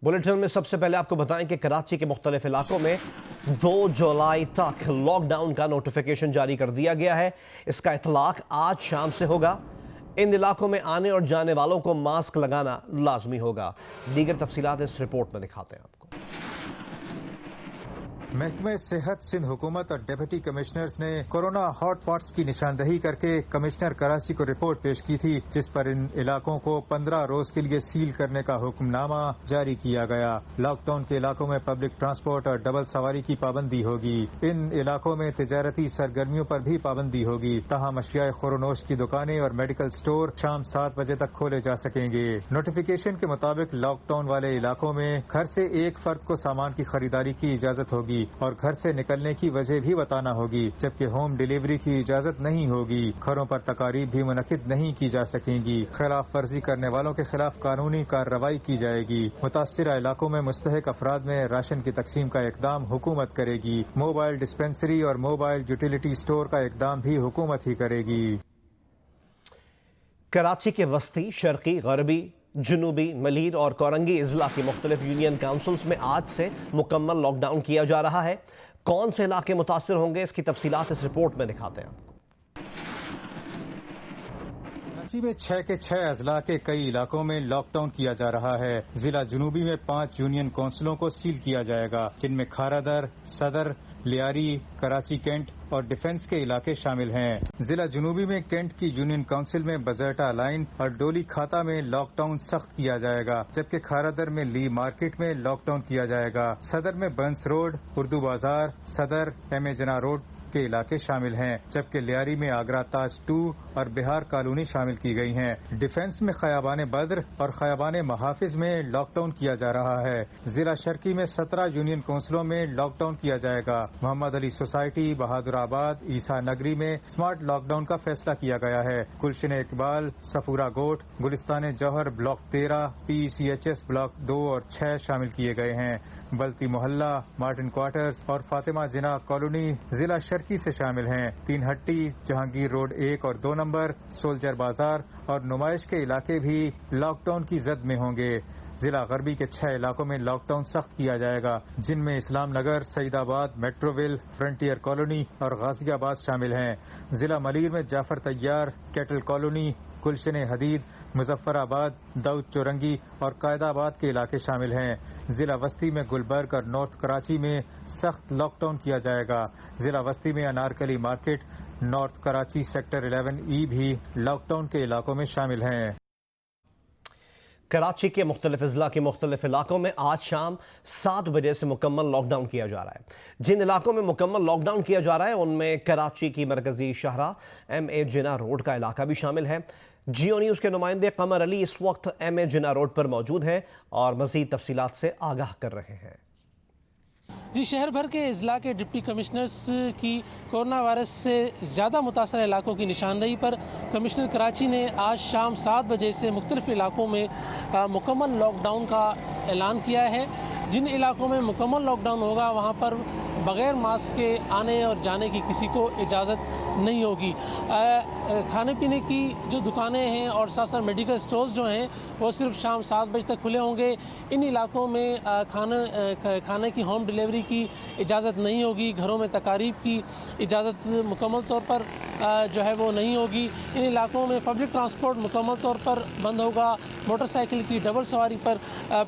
Bulletin में सबसे पहले आपको बताएं कि कराची के मुख्तलिफ इलाकों में 2 जुलाई तक लॉकडाउन का नोटिफिकेशन जारी कर दिया गया है। इसका इतलाक आज शाम से होगा। इन इलाकों में आने और जाने वालों को मास्क लगाना लाजमी होगा। दीगर तफसीलात इस रिपोर्ट में दिखाते हैं आपको। महकमे सेहत सिंध हुकूमत और डिप्टी कमिश्नर्स ने कोरोना हॉट स्पॉट्स की निशानदही करके कमिश्नर कराची को रिपोर्ट पेश की थी, जिस पर इन इलाकों को 15 रोज के लिए सील करने का हुक्मनामा जारी किया गया। लॉकडाउन के इलाकों में पब्लिक ट्रांसपोर्ट और डबल सवारी की पाबंदी होगी। इन इलाकों में तिजारती सरगर्मियों पर भी पाबंदी होगी। तहम अशियाए खुरोनोश की दुकानें और मेडिकल स्टोर शाम 7 बजे तक खोले जा सकेंगे। नोटिफिकेशन के मुताबिक लॉकडाउन वाले इलाकों में घर से एक फर्द को सामान की खरीदारी की इजाजत होगी और घर से निकलने की वजह भी बताना होगी, जबकि होम डिलीवरी की इजाजत नहीं होगी। घरों पर तकारीब भी मुनक्किद नहीं की जा सकेंगी। खिलाफ वर्जी करने वालों के खिलाफ कानूनी कार्रवाई की जाएगी। मुतासिरा इलाकों में मुस्तहिक अफराद में राशन की तकसीम का इकदाम हुकूमत करेगी। मोबाइल डिस्पेंसरी और मोबाइल यूटिलिटी स्टोर का इकदाम भी हुकूमत ही करेगी। कराची के वस्ती, शर्की, गरबी, जनूबी, मलीर और कोरंगी अजला की मुख्तलिफ यूनियन काउंसिल्स में आज से मुकम्मल लॉकडाउन किया जा रहा है। कौन से इलाके मुतासिर होंगे, इसकी तफसीलात इस रिपोर्ट में दिखाते हैं आपको। कराची में 6 के 6 अजला के कई इलाकों में लॉकडाउन किया जा रहा है। जिला जनूबी में 5 यूनियन काउंसिलों को सील किया जाएगा, जिनमें खारादर, सदर, लियारी, कराची कैंट और डिफेंस के इलाके शामिल हैं। जिला जनूबी में कैंट की यूनियन काउंसिल में बजरटा लाइन और डोली खाता में लॉकडाउन सख्त किया जाएगा, जबकि खारादर में ली मार्केट में लॉकडाउन किया जाएगा। सदर में बंस रोड, उर्दू बाजार, सदर, एम जना रोड के इलाके शामिल हैं, जबकि लियारी में आगरा ताज 2 और बिहार कॉलोनी शामिल की गई हैं। डिफेंस में खयाबान बद्र और खयाबान महाफिज में लॉकडाउन किया जा रहा है। जिला शर्की में 17 यूनियन काउंसिलों में लॉकडाउन किया जाएगा। मोहम्मद अली सोसाइटी, बहादुराबाद, ईसा नगरी में स्मार्ट लॉकडाउन का फैसला किया गया है। गुलशन इकबाल, सफूरा गोट, गुलिस्तान जौहर ब्लॉक 13, PCHS ब्लॉक 2 और 6 शामिल किए गए हैं। बल्ती मोहल्ला, मार्टिन क्वार्टर्स और फातिमा जिना कॉलोनी जिला शर्की से शामिल हैं। तीन हट्टी, जहांगीर रोड 1 और 2 नंबर, सोल्जर बाजार और नुमाइश के इलाके भी लॉकडाउन की जद में होंगे। जिला गरबी के 6 इलाकों में लॉकडाउन सख्त किया जाएगा, जिनमें इस्लाम नगर, सईदाबाद, मेट्रोविल, फ्रंटियर कॉलोनी और गाजियाबाद शामिल हैं। जिला मलीर में जाफर तैयार, कैटल कॉलोनी, गुलशन हदीद, मुजफ्फराबाद, दाऊद चौरंगी और कायदाबाद के इलाके शामिल हैं। जिला वस्ती में गुलबर्ग और नॉर्थ कराची में सख्त लॉकडाउन किया जाएगा। जिला वस्ती में Anarkali market, north Karachi sector 11E भी लॉकडाउन के इलाकों में शामिल हैं। कराची के मुख्तलिफ अजला के मुख्तलिफ इलाकों में आज शाम 7 बजे से मुकम्मल लॉकडाउन किया जा रहा है। जिन इलाकों में मुकम्मल लॉकडाउन किया जा रहा है उनमें कराची की मरकजी शहरा MA जिना रोड का इलाका भी शामिल है। जियो न्यूज़ के नुमाइंदे कमर अली इस वक्त MA जिना रोड पर मौजूद हैं और मज़ीद तफसीलात से आगाह कर रहे हैं। जी, शहर भर के अजला के डिप्टी कमिश्नर्स की कोरोना वायरस से ज़्यादा मुतासर इलाकों की निशानदेही पर कमिश्नर कराची ने आज शाम 7 बजे से मुख्तलिफ इलाकों में मुकम्मल लॉकडाउन का ऐलान किया है। जिन इलाकों में मुकम्मल लॉकडाउन होगा वहाँ पर बग़ैर मास्क के आने और जाने की किसी को इजाज़त नहीं होगी। खाने पीने की जो दुकानें हैं और साथ साथ मेडिकल स्टोर्स जो हैं वो सिर्फ शाम 7 बजे तक खुले होंगे। इन इलाकों में खाने की होम डिलीवरी की इजाज़त नहीं होगी। घरों में तकारीब की इजाज़त मुकम्मल तौर पर जो है वो नहीं होगी। इन इलाकों में पब्लिक ट्रांसपोर्ट मुकम्मल तौर पर बंद होगा। मोटरसाइकिल की डबल सवारी पर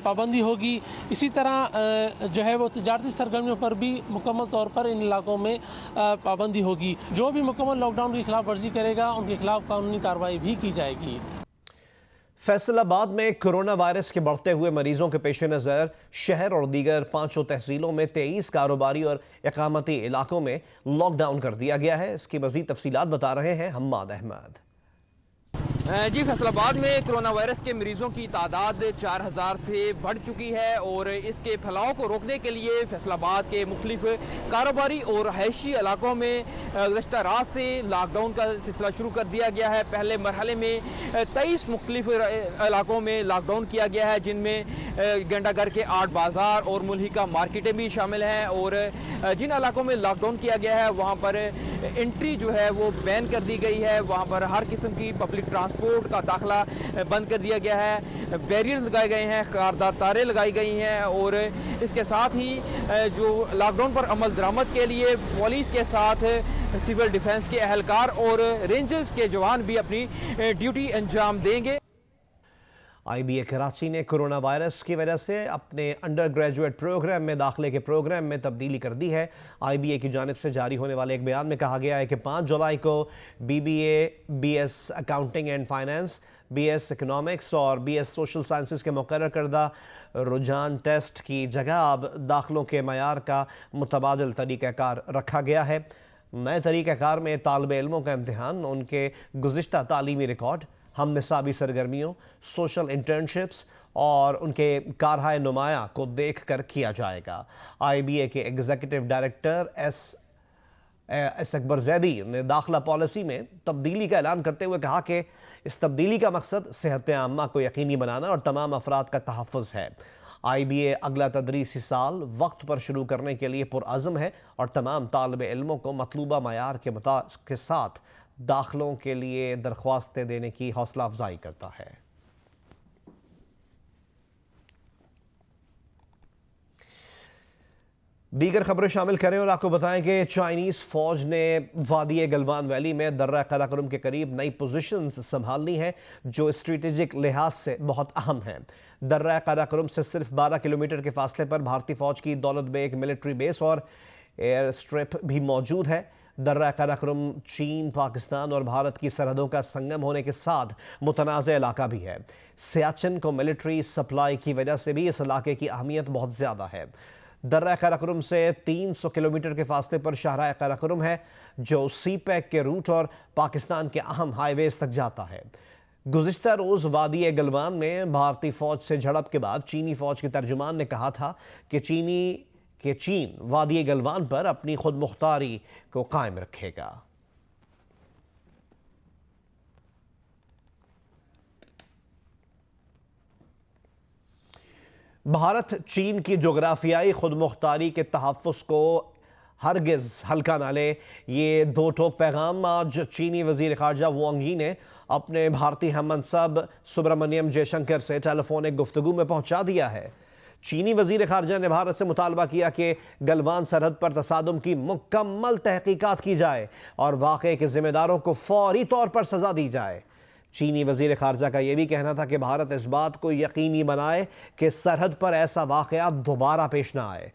पाबंदी होगी। इसी तरह जो है वो तिजारती सरगर्मियों पर भी मुकम्मल तौर पर इन इलाकों में पाबंदी होगी। जो भी मुकम्मल लॉकडाउन की खिलाफ वर्जी करेगा उनके खिलाफ कानूनी कार्रवाई भी की जाएगी। फैसलाबाद में कोरोना वायरस के बढ़ते हुए मरीजों के पेश नज़र शहर और दीगर 5 तहसीलों में 23 कारोबारी और इकामती इलाकों में लॉकडाउन कर दिया गया है। इसकी मज़ीद तफसीलात बता रहे हैं हम्माद अहमद। जी, फैसलाबाद में कोरोना वायरस के मरीजों की तादाद 4000 से बढ़ चुकी है और इसके फैलाव को रोकने के लिए फैसलाबाद के मुख्तलिफ कारोबारी और रहायशी इलाकों में गुज़श्ता रात से लॉकडाउन का सिलसिला शुरू कर दिया गया है। पहले मरहले में 23 मुख्तलिफ इलाकों में लॉकडाउन किया गया है, जिनमें घंटाघर के 8 बाज़ार और मुल्हिका मार्केटें भी शामिल हैं। और जिन इलाकों में लॉकडाउन किया गया है वहाँ पर انٹری جو ہے وہ بین کر دی گئی ہے. وہاں پر ہر قسم کی پبلک ٹرانسپورٹ کا داخلہ بند کر دیا گیا ہے. بیریئرز لگائے گئے ہیں, خاردار تاریں لگائی گئی ہیں, اور اس کے ساتھ ہی جو لاک ڈاؤن پر عمل درآمد کے لیے پولیس کے ساتھ سول ڈیفنس کے اہلکار اور رینجرز کے جوان بھی اپنی ڈیوٹی انجام دیں گے. آئی بی اے کراچی نے کرونا وائرس کی وجہ سے اپنے انڈر گریجویٹ پروگرام میں داخلے کے پروگرام میں تبدیلی کر دی ہے. آئی بی اے کی جانب سے جاری ہونے والے ایک بیان میں کہا گیا ہے کہ 5 جولائی کو B B A, B S accounting and finance, B S economics اور بی ایس سوشل سائنسز کے مقرر کردہ رجحان ٹیسٹ کی جگہ اب داخلوں کے معیار کا متبادل طریقہ کار رکھا گیا ہے. نئے طریقہ کار میں طالب علموں کا امتحان ان کے گزشتہ تعلیمی ریکارڈ, ہم نصابی سرگرمیوں, سوشل انٹرنشپس اور ان کے کارہائے نمایاں کو دیکھ کر کیا جائے گا. آئی بی اے کے ایگزیکٹو ڈائریکٹر ایس اکبر زیدی نے داخلہ پالیسی میں تبدیلی کا اعلان کرتے ہوئے کہا کہ اس تبدیلی کا مقصد صحت عامہ کو یقینی بنانا اور تمام افراد کا تحفظ ہے. آئی بی اے اگلا تدریسی سال وقت پر شروع کرنے کے لیے پرعزم ہے اور تمام طالب علموں کو مطلوبہ معیار کے ساتھ داخلوں کے لیے درخواستیں دینے کی حوصلہ افزائی کرتا ہے. دیگر خبریں شامل کریں اور آپ کو بتائیں کہ چائنیز فوج نے وادی گلوان ویلی میں درہ قراقرم کے قریب نئی پوزیشنز سنبھالنی ہیں جو اسٹریٹجک لحاظ سے بہت اہم ہیں. درہ قراقرم سے صرف 12 کلومیٹر کے فاصلے پر بھارتی فوج کی دولت بیگ ملٹری بیس اور ایئر اسٹرپ بھی موجود ہے. درہ قراقرم چین, پاکستان اور بھارت کی سرحدوں کا سنگم ہونے کے ساتھ متنازع علاقہ بھی ہے. سیاچن کو ملٹری سپلائی کی وجہ سے بھی اس علاقے کی اہمیت بہت زیادہ ہے. درہ قراقرم سے 300 کلومیٹر کے فاصلے پر شاہراہ قراقرم ہے جو سی پیک کے روٹ اور پاکستان کے اہم ہائی ویز تک جاتا ہے. گزشتہ روز وادی گلوان میں بھارتی فوج سے جھڑپ کے بعد چینی فوج کے ترجمان نے کہا تھا کہ چین وادی گلوان پر اپنی خود مختاری کو قائم رکھے گا. بھارت چین کی جغرافیائی خود مختاری کے تحفظ کو ہرگز ہلکا نہ لے, یہ دو ٹوک پیغام آج چینی وزیر خارجہ وانگ یی نے اپنے بھارتی ہم منصب سبرامنیم جے شنکر سے ٹیلی فونک گفتگو میں پہنچا دیا ہے. چینی وزیر خارجہ نے بھارت سے مطالبہ کیا کہ گلوان سرحد پر تصادم کی مکمل تحقیقات کی جائے اور واقعے کے ذمہ داروں کو فوری طور پر سزا دی جائے. چینی وزیر خارجہ کا یہ بھی کہنا تھا کہ بھارت اس بات کو یقینی بنائے کہ سرحد پر ایسا واقعہ دوبارہ پیش نہ آئے.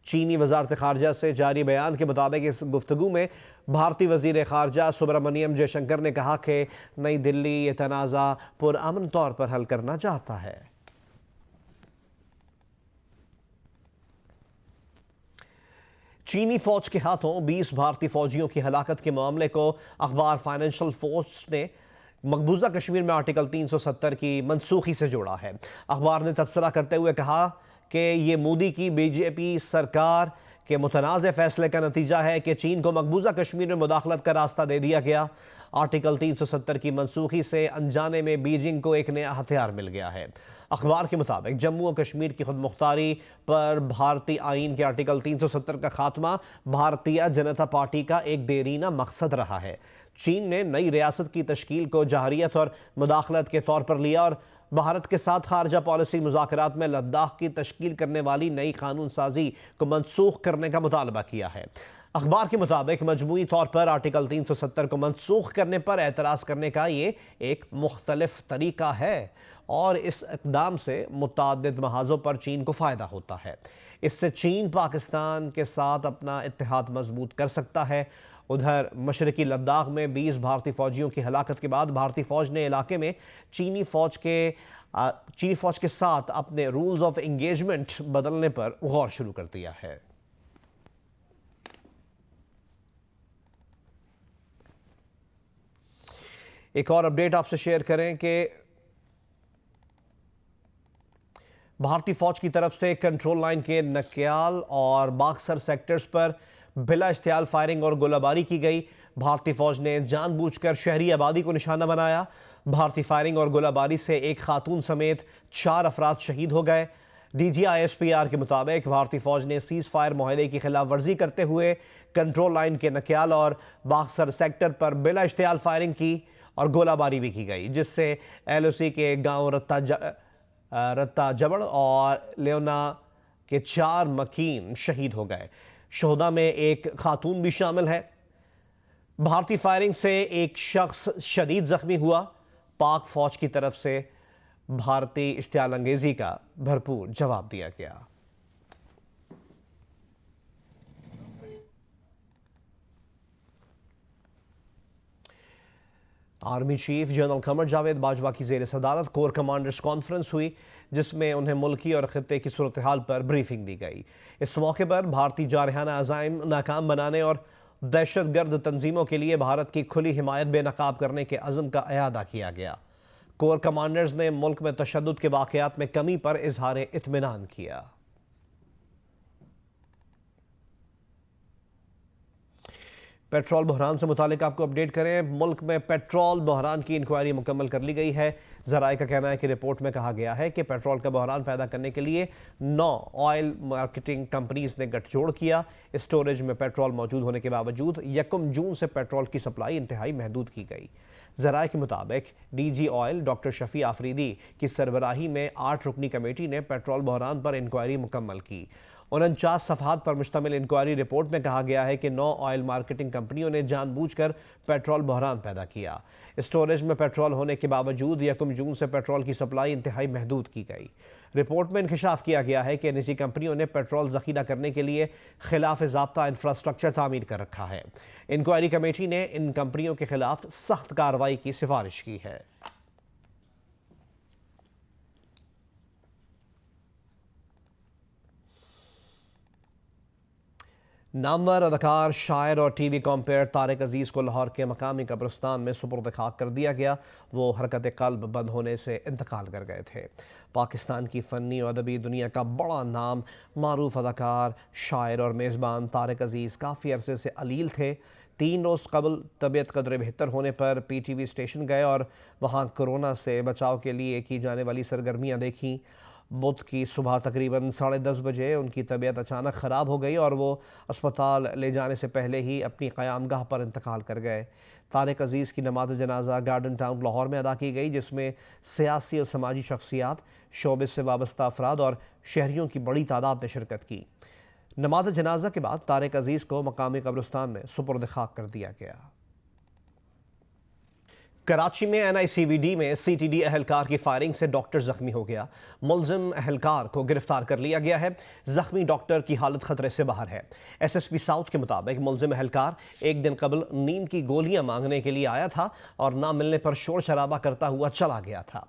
چینی وزارت خارجہ سے جاری بیان کے مطابق اس گفتگو میں بھارتی وزیر خارجہ سبرامنیم جے شنکر نے کہا کہ نئی دلی یہ تنازع پرامن طور پر حل کرنا چاہتا ہے. چینی فوج کے ہاتھوں 20 بھارتی فوجیوں کی ہلاکت کے معاملے کو اخبار فائنینشل پوسٹ نے مقبوضہ کشمیر میں آرٹیکل 370 کی منسوخی سے جوڑا ہے. اخبار نے تبصرہ کرتے ہوئے کہا کہ یہ مودی کی بی جے پی سرکار کے متنازع فیصلے کا نتیجہ ہے کہ چین کو مقبوضہ کشمیر میں مداخلت کا راستہ دے دیا گیا. آرٹیکل 370 کی منسوخی سے انجانے میں بیجنگ کو ایک نیا ہتھیار مل گیا ہے. اخبار کے مطابق جموں و کشمیر کی خود مختاری پر بھارتی آئین کے آرٹیکل 370 کا خاتمہ بھارتیہ جنتا پارٹی کا ایک دیرینہ مقصد رہا ہے. چین نے نئی ریاست کی تشکیل کو جارحیت اور مداخلت کے طور پر لیا اور بھارت کے ساتھ خارجہ پالیسی مذاکرات میں لداخ کی تشکیل کرنے والی نئی قانون سازی کو منسوخ کرنے کا مطالبہ کیا ہے. اخبار کے مطابق مجموعی طور پر آرٹیکل 370 کو منسوخ کرنے پر اعتراض کرنے کا یہ ایک مختلف طریقہ ہے اور اس اقدام سے متعدد محاذوں پر چین کو فائدہ ہوتا ہے. اس سے چین پاکستان کے ساتھ اپنا اتحاد مضبوط کر سکتا ہے. ادھر مشرقی لداخ میں 20 بھارتی فوجیوں کی ہلاکت کے بعد بھارتی فوج نے علاقے میں چینی فوج کے ساتھ اپنے رولز آف انگیجمنٹ بدلنے پر غور شروع کر دیا ہے. ایک اور اپڈیٹ آپ سے شیئر کریں کہ بھارتی فوج کی طرف سے کنٹرول لائن کے نکیال اور باکسر سیکٹرز پر بلا اشتعال فائرنگ اور گولہ باری کی گئی. بھارتی فوج نے جان بوجھ کر شہری آبادی کو نشانہ بنایا. بھارتی فائرنگ اور گولہ باری سے ایک خاتون سمیت 4 افراد شہید ہو گئے. DGISPR کے مطابق بھارتی فوج نے سیز فائر معاہدے کی خلاف ورزی کرتے ہوئے کنٹرول لائن کے نکیال اور باکسر سیکٹر پر بلا اشتعال فائرنگ کی اور گولہ باری بھی کی گئی، جس سے LOC کے گاؤں رتا جبڑ اور لیونا کے 4 مکین شہید ہو گئے۔ شہداء میں ایک خاتون بھی شامل ہے۔ بھارتی فائرنگ سے ایک شخص شدید زخمی ہوا۔ پاک فوج کی طرف سے بھارتی اشتعال انگیزی کا بھرپور جواب دیا گیا۔ Army chief general Qamar Javed Bajwa کی زیر صدارت کور کمانڈرز کانفرنس ہوئی، جس میں انہیں ملکی اور خطے کی صورتحال پر بریفنگ دی گئی۔ اس موقع پر بھارتی جارحانہ عزائم ناکام بنانے اور دہشت گرد تنظیموں کے لیے بھارت کی کھلی حمایت بے نقاب کرنے کے عزم کا اعادہ کیا گیا۔ کور کمانڈرز نے ملک میں تشدد کے واقعات میں کمی پر اظہار اطمینان کیا۔ پیٹرول بحران سے متعلق آپ کو اپڈیٹ کریں۔ ملک میں پیٹرول بحران کی انکوائری مکمل کر لی گئی ہے۔ ذرائع کا کہنا ہے کہ رپورٹ میں کہا گیا ہے کہ پیٹرول کا بحران پیدا کرنے کے لیے 9 آئل مارکیٹنگ کمپنیز نے گٹھ جوڑ کیا۔ اسٹوریج میں پیٹرول موجود ہونے کے باوجود 1 جون سے پیٹرول کی سپلائی انتہائی محدود کی گئی۔ ذرائع کے مطابق DG آئل ڈاکٹر شفیع آفریدی کی سربراہی میں 8 رکنی کمیٹی نے پیٹرول بحران پر انکوائری مکمل کی۔ 49 صفحات پر مشتمل انکوائری رپورٹ میں کہا گیا ہے کہ 9 آئل مارکیٹنگ کمپنیوں نے جان بوجھ کر پیٹرول بحران پیدا کیا۔ اسٹوریج میں پیٹرول ہونے کے باوجود 1 جون سے پیٹرول کی سپلائی انتہائی محدود کی گئی۔ رپورٹ میں انکشاف کیا گیا ہے کہ نجی کمپنیوں نے پیٹرول ذخیرہ کرنے کے لیے خلاف ضابطہ انفراسٹرکچر تعمیر کر رکھا ہے۔ انکوائری کمیٹی نے ان کمپنیوں کے خلاف سخت کارروائی کی سفارش کی ہے۔ نامور اداکار، شاعر اور ٹی وی کمپیئر طارق عزیز کو لاہور کے مقامی قبرستان میں سپرد خاک کر دیا گیا۔ وہ حرکت قلب بند ہونے سے انتقال کر گئے تھے۔ پاکستان کی فنی و ادبی دنیا کا بڑا نام، معروف اداکار، شاعر اور میزبان طارق عزیز کافی عرصے سے علیل تھے۔ 3 روز قبل طبیعت قدرے بہتر ہونے پر PTV اسٹیشن گئے اور وہاں کورونا سے بچاؤ کے لیے کی جانے والی سرگرمیاں دیکھیں۔ بدھ کی صبح تقریباً 10:30 بجے ان کی طبیعت اچانک خراب ہو گئی اور وہ اسپتال لے جانے سے پہلے ہی اپنی قیام گاہ پر انتقال کر گئے۔ طارق عزیز کی نماز جنازہ گارڈن ٹاؤن لاہور میں ادا کی گئی، جس میں سیاسی اور سماجی شخصیات، شعبے سے وابستہ افراد اور شہریوں کی بڑی تعداد نے شرکت کی۔ نماز جنازہ کے بعد طارق عزیز کو مقامی قبرستان میں سپرد خاک کر دیا گیا۔ کراچی میں NICVD میں CTD اہلکار کی فائرنگ سے ڈاکٹر زخمی ہو گیا۔ ملزم اہلکار کو گرفتار کر لیا گیا ہے۔ زخمی ڈاکٹر کی حالت خطرے سے باہر ہے۔ SSP ساؤتھ کے مطابق ملزم اہلکار ایک دن قبل نیند کی گولیاں مانگنے کے لیے آیا تھا اور نہ ملنے پر شور شرابہ کرتا ہوا چلا گیا تھا۔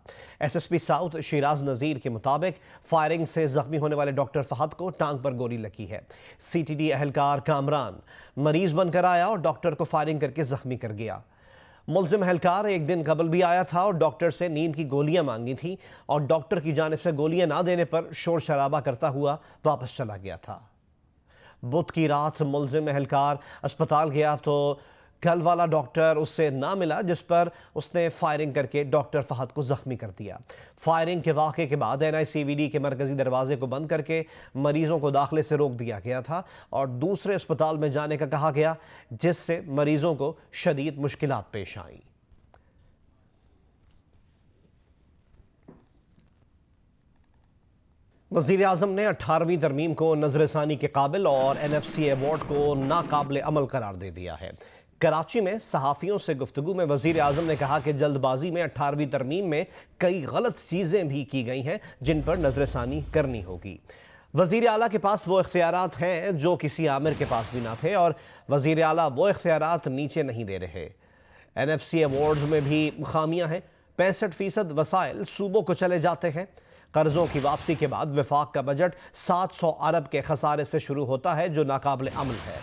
SSP ساؤتھ شیراز نذیر کے مطابق فائرنگ سے زخمی ہونے والے ڈاکٹر فہد کو ٹانگ پر گولی لگی ہے۔ CTD اہلکار کامران مریض بن کر آیا اور ڈاکٹر کو فائرنگ کر کے زخمی کر گیا۔ ملزم اہلکار ایک دن قبل بھی آیا تھا اور ڈاکٹر سے نیند کی گولیاں مانگی تھیں اور ڈاکٹر کی جانب سے گولیاں نہ دینے پر شور شرابہ کرتا ہوا واپس چلا گیا تھا۔ بدھ کی رات ملزم اہلکار اسپتال گیا تو کل والا ڈاکٹر اس سے نہ ملا، جس پر اس نے فائرنگ کر کے ڈاکٹر فہد کو زخمی کر دیا۔ فائرنگ کے واقعے کے بعد NICVD کے مرکزی دروازے کو بند کر کے مریضوں کو داخلے سے روک دیا گیا تھا اور دوسرے اسپتال میں جانے کا کہا گیا، جس سے مریضوں کو شدید مشکلات پیش آئیں۔ وزیر اعظم نے 18ویں ترمیم کو نظر ثانی کے قابل اور NFC ایوارڈ کو ناقابل عمل قرار دے دیا ہے۔ کراچی میں صحافیوں سے گفتگو میں وزیر اعظم نے کہا کہ جلد بازی میں 18ویں ترمیم میں کئی غلط چیزیں بھی کی گئی ہیں جن پر نظر ثانی کرنی ہوگی۔ وزیر اعلیٰ کے پاس وہ اختیارات ہیں جو کسی آمر کے پاس بھی نہ تھے اور وزیر اعلیٰ وہ اختیارات نیچے نہیں دے رہے۔ NFC ایوارڈز میں بھی خامیاں ہیں۔ 65% وسائل صوبوں کو چلے جاتے ہیں۔ قرضوں کی واپسی کے بعد وفاق کا بجٹ 700 ارب کے خسارے سے شروع ہوتا ہے جو ناقابل عمل ہے۔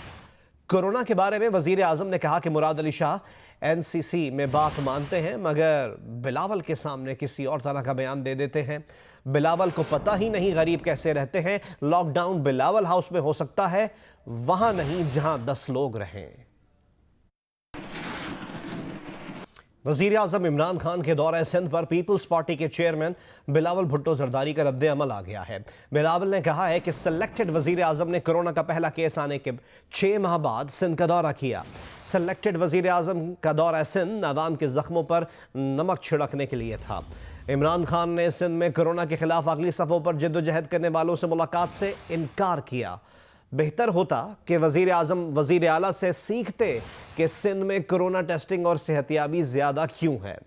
کورونا کے بارے میں وزیر اعظم نے کہا کہ مراد علی شاہ NCC میں بات مانتے ہیں مگر بلاول کے سامنے کسی اور طرح کا بیان دے دیتے ہیں۔ بلاول کو پتہ ہی نہیں غریب کیسے رہتے ہیں۔ لاک ڈاؤن بلاول ہاؤس میں ہو سکتا ہے، وہاں نہیں جہاں 10 لوگ رہیں۔ वज़ीर आज़म इमरान खान के दौरे सिंध पर पीपल्स पार्टी के चेयरमैन बिलावल भुट्टो जरदारी का रद्द अमल आ गया है। बिलावल ने कहा है कि सेलेक्टेड वज़ीर आज़म ने कोरोना का पहला केस आने के 6 माह बाद सिंध का दौरा किया। सेलेक्टेड वज़ीर आज़म का दौरा सिंध अवाम के ज़ख्मों पर नमक छिड़कने के लिए था। इमरान खान ने सिंध में कोरोना के खिलाफ अगली सफ़ों पर जद्दोजहद करने वालों से मुलाकात से इनकार किया। बेहतर होता कि वज़ीर आज़म वज़ीर आला से सीखते कि सिंध में कोरोना टेस्टिंग और सेहतियाबी ज़्यादा क्यों है।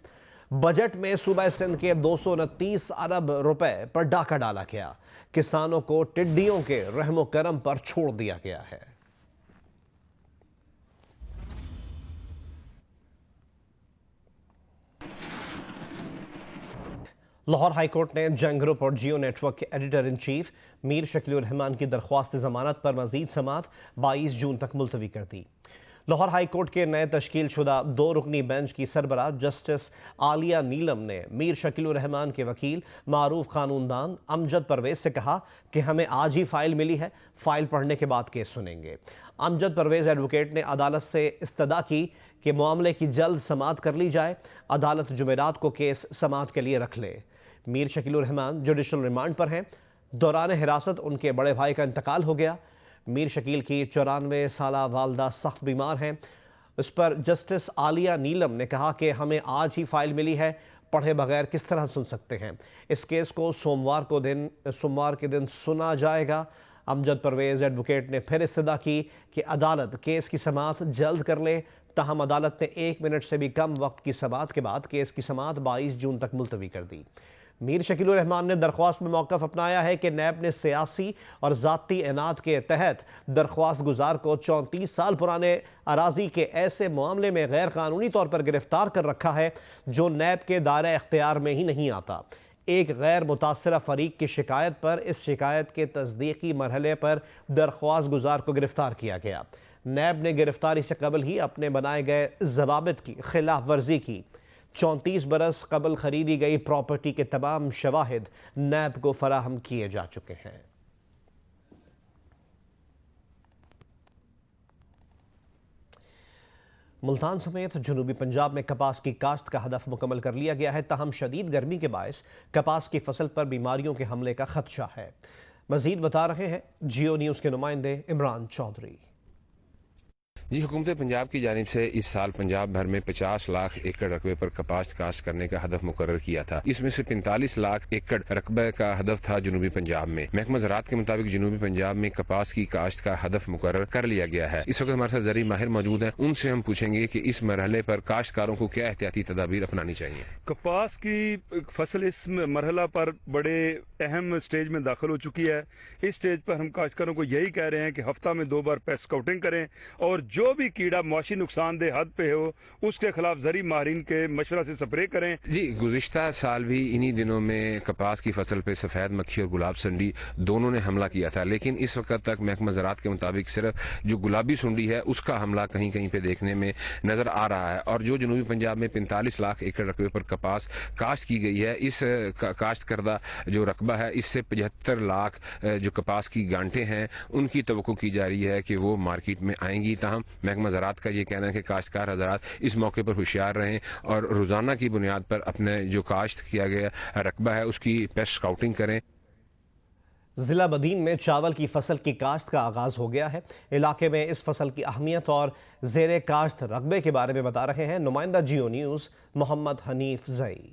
बजट में सूबा सिंध के 229 अरब रुपए पर डाका डाला गया। किसानों को टिड्डियों के रहमो करम पर छोड़ दिया गया है। लाहौर हाई कोर्ट ने जंग ग्रुप और जियो नेटवर्क के editor in chief Mir Shakeel Rahman की दरख्वास्त ज़मानत पर मज़ीद समाअत 22 जून तक मुलतवी कर दी। लाहौर हाई कोर्ट के नए तश्कील शुदा 2 रुकनी बेंच की सरबराह जस्टिस आलिया नीलम ने मीर शकील रहमान के वकील मारूफ कानूनदान अमजद परवेज से कहा कि हमें आज ही फाइल मिली है, फाइल पढ़ने के बाद केस सुनेंगे। अमजद परवेज एडवोकेट ने अदालत से इस्तदा की कि मामले की जल्द समाअत कर ली जाए। अदालत जुमेरात को केस समाअत के लिए रख ले। मीर शकील रहमान जुडिशल रिमांड पर हैं। दौरान हिरासत उनके बड़े भाई का इंतकाल हो गया। मीर शकील की 94 साला वालदा सख्त बीमार हैं। उस पर जस्टिस आलिया नीलम ने कहा कि हमें आज ही फाइल मिली है, पढ़े बगैर किस तरह सुन सकते हैं। इस केस को सोमवार के दिन सुना जाएगा। अमजद परवेज एडवोकेट ने फिर इस्तदा की कि अदालत केस की समाअत जल्द कर ले। ताहम अदालत ने 1 मिनट से भी कम वक्त की समाअत के बाद केस की समाअत 22 जून तक मुलतवी कर दी। मीर शकील रहमान ने दरख्वास्त में मौक़िफ़ अपनाया है कि नैब ने सियासी और ज़ाती इनात के तहत दरख्वास्त गुजार को 34 साल पुराने अराजी के ऐसे मामले में गैर कानूनी तौर पर गिरफ्तार कर रखा है जो नैब के दायरे इख्तियार में ही नहीं आता। एक गैर मुतासरा फरीक की शिकायत पर इस शिकायत के तस्दीकी मरहले पर दरख्वास्त गुजार को गिरफ्तार किया गया। नैब ने गिरफ्तारी से कबल ही अपने बनाए गए ज़वाबित की खिलाफ वर्जी की। 34 बरस कबल खरीदी गई प्रॉपर्टी के तमाम शवाहिद नैब को फराहम किए जा चुके हैं। मुल्तान समेत जनूबी पंजाब में कपास की काश्त का हदफ मुकम्मल कर लिया गया है। ताहम शदीद गर्मी के बायस कपास की फसल पर बीमारियों के हमले का खदशा है। मजीद बता रहे हैं जियो न्यूज़ के नुमाइंदे इमरान चौधरी। जी, हुकूमत पंजाब की जानिब से इस साल पंजाब भर में 50 लाख एकड़ रकबे पर कपास काश्त करने का हदफ मुकर्रर किया था। इसमें से 45 लाख एकड़ रकबे का हदफ था जनूबी पंजाब में। महकमा ज़राअत के मुताबिक जनूबी पंजाब में कपास की काश्त का हदफ मुकर्रर कर लिया गया है। इस वक्त हमारे साथ ज़री माहिर मौजूद हैं, उनसे हम पूछेंगे कि इस मरहले पर काश्तकारों को क्या एहतियाती तदाबीर अपनानी चाहिए। कपास की फसल इस मरहला पर बड़े अहम स्टेज में दाखिल हो चुकी है। इस स्टेज पर हम काश्तकारों को यही कह रहे हैं कि हफ्ता में 2 बार पेस्ट स्काउटिंग करें और जो भी कीड़ा मौशी नुकसानदेह हद पे हो उसके खिलाफ ज़री माहिरीन के मशवरा से स्प्रे करें। जी, गुज़िश्ता साल भी इन्हीं दिनों में कपास की फसल पे सफ़ेद मक्खी और गुलाब सुंडी दोनों ने हमला किया था, लेकिन इस वक्त तक महकमा ज़राअत के मुताबिक सिर्फ जो गुलाबी सुंडी है उसका हमला कहीं कहीं पे देखने में नज़र आ रहा है। और जो जनूबी पंजाब में 45 लाख एकड़ रकबे पर कपास काश्त की गई है, इस काश्त करदा जो रकबा है इससे 75 लाख जो कपास की गांठें हैं उनकी तवक्को की जा रही है कि वो मार्केट में आएंगी। ताहम महकमा ज़राअत का ये कहना है कि काश्तकार हज़रात इस मौके पर होशियार रहें और रोज़ाना की बुनियाद पर अपने जो काश्त किया गया रकबा है उसकी पेस्ट स्काउटिंग करें। ज़िला बदीन में चावल की फसल की काश्त का आगाज़ हो गया है। इलाके में इस फसल की अहमियत और ज़ेरे काश्त रकबे के बारे में बता रहे हैं नुमाइंदा जियो न्यूज़ मोहम्मद हनीफ जई।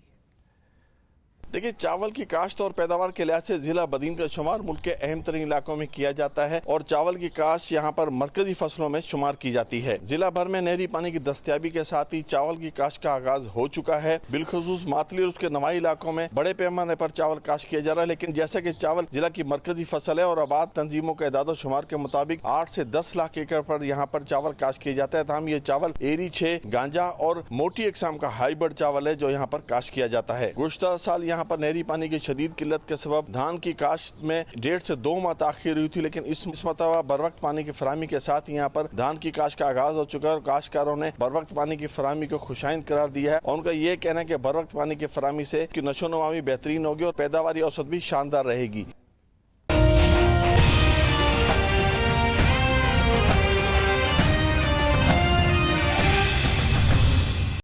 देखिए, चावल की काश्त और पैदावार के लिहाज से जिला बदीन का शुमार मुल्क के अहम तरीन इलाकों में किया जाता है और चावल की काश्त यहाँ पर मरकजी फसलों में शुमार की जाती है। जिला भर में नहरी पानी की दस्तयाबी के साथ ही चावल की काश्त का आगाज हो चुका है। बिलखसूस मातली और उसके नवाई इलाकों में बड़े पैमाने पर चावल काश्त किया जा रहा है, लेकिन जैसे कि चावल जिला की मरकजी फसल है और आबाद तंजीमों के इदाद शुमार के मुताबिक 8 से 10 लाख एकड़ पर यहाँ पर चावल काश्त किया जाता है। तमाम ये चावल एरी 6, गांजा और मोटी इकसाम का हाईब्रिड चावल है जो यहाँ पर काश्त किया जाता है। गुज़श्ता साल यहाँ पर नहरी पानी की शदीद किल्लत के सबब धान की काश्त में 1.5 से 2 माह ताखीर हुई थी, लेकिन इस मरतबा बर वक्त पानी की फराहमी के साथ यहाँ पर धान की काश्त का आगाज हो चुका है और काश्तकारों ने बर वक्त पानी की फराहमी को खुशाइंद करार दिया है और उनका ये कहना है कि बर वक्त पानी की फराहमी से नशो नुमा भी बेहतरीन होगी और पैदावारी औसत भी शानदार रहेगी।